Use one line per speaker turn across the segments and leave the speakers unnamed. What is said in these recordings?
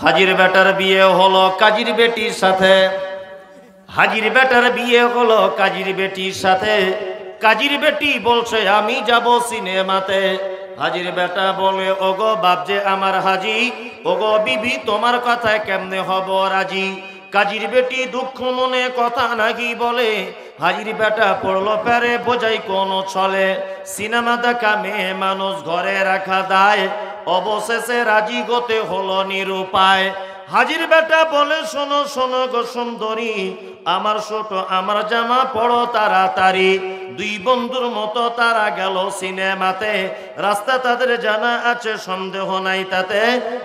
হাজির বেটার বিয়ে হলো কাজীর বেটির সাথে। হাজির বেটার বিয়ে হলো কাজীর বেটির সাথে। কাজীর বেটি বলছে আমি যাব সিনেমাতে। হাজির বেটা বলে ওগো বাপজে আমার হাজি, ওগো বিবি তোমার কথায় কেমনে হব রাজি। কাজীর বেটি দুঃখ মনে কথা নাকি বলে। হাজির বেটা পড়লো প্যারে বোঝাই কোন ছলে। সিনেমা দেখা মেয়ে মানুষ ঘরে রাখা দায়, অবশেষে রাজি হতে হলো নিরুপায়। হাজির বেটা বলে শোনো শোনো গো সুন্দরী, আমার ছোট আমার জামা পড়ো তাড়াতাড়ি। দুই বন্ধুর মতো তারা গেল সিনেমাতে। রাস্তা তাদের জানা আছে সন্দেহ নাই তাতে।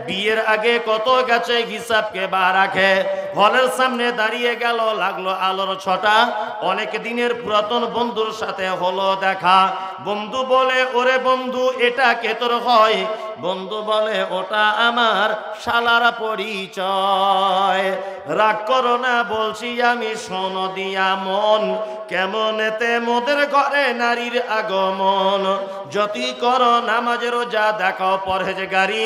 বিয়ের আগে কত গেছে হিসাব কে বা রাখে। হলের সামনে দাঁড়িয়ে গেল লাগলো আলোর ছটা। অনেক দিনের পুরাতন বন্ধুর সাথে হলো দেখা। বন্ধু বলে ওরে বন্ধু এটা কে তোর হয়? বন্ধু বলে ওটা আমার শালার পরিচয়। রাগ করো না বলছি আমি শোনো দিয়া মন, কেমন এতে মোদের ঘরে নারীর আগমন। যতই করো নামাজ রোজা দেখো পরহেজগারি,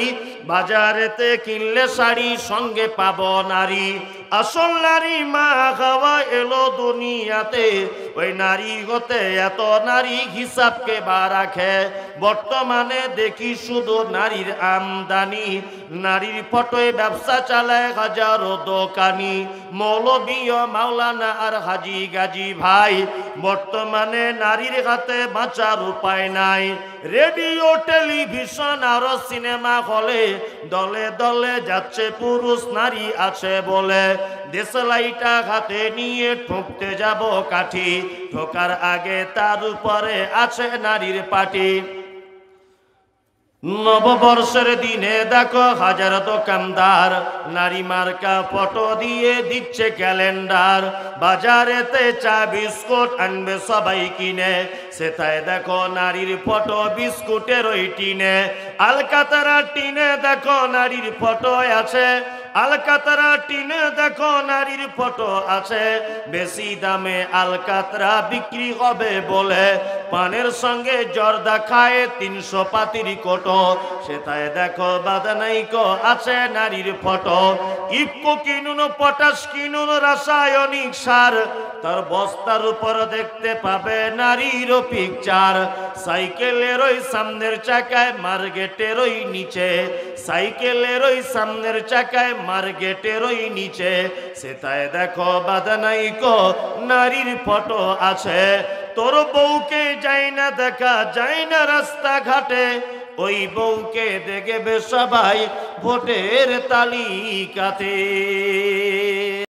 বাজারেতে কিনলে শাড়ি সঙ্গে পাবো নারী। আসল নারী মা খাওয়া এলো দুনিয়াতে, ওই নারী হতে এত নারী হিসাবকে বা রাখে। বর্তমানে দেখি শুধু নারীর আমদানি, নারীর ফটোয় ব্যবসা চালায় হাজারো দোকানি। মৌলবী ও মাওলানা আর হাজি গাজী ভাই, বর্তমানে নারীর হাতে বাঁচার উপায় নাই। রেডিও টেলিভিশন আর সিনেমা হলে দলে দলে যাচ্ছে পুরুষ নারী আছে বলে। দেশলাইটা হাতে নিয়ে ঠুকতে যাব কাঠি, ঠোকার আগে তার উপরে আছে নারীর পাটি। নববর্ষের দিনে দেখো হাজার দোকানদার নারী মার্কা ফটো দিয়ে দিচ্ছে ক্যালেন্ডার। বাজারেতে চা বিস্কুট আনবে সবাই কিনে, সেটাই দেখো নারীর ফটো বিস্কুটের ওই টিনে। আলকাতারা টিনে দেখো নারীর ফটো আছে, আলকাতরা টিনে দেখো নারীর ফটো আছে। বেশি দামে আলকাতরা বিক্রি হবে বলে পানের সঙ্গে জর্দা খায় 300 পাতির কোটো, সেটাই দেখো বাদানাইকো আছে নারীর ফটো। ইফকো কিনুন পটাশ কিনুন রাসায়নিক সার, তার বস্তার উপর দেখতে পাবে নারীর পিকচার। সাইকেলের ওই সামনের চাকায় মার্কেটের ওই নিচে, সাইকেলের ওই সামনের চাকায় মার্কেটের ওই নিচে, সেটাই দেখো বাদানাইকো নারীর ফটো আছে। তোর বউকে যাই না দেখা যায় না রাস্তাঘাটে, ওই বউকে দেখবে সবাই ভোটের তালিকাতে।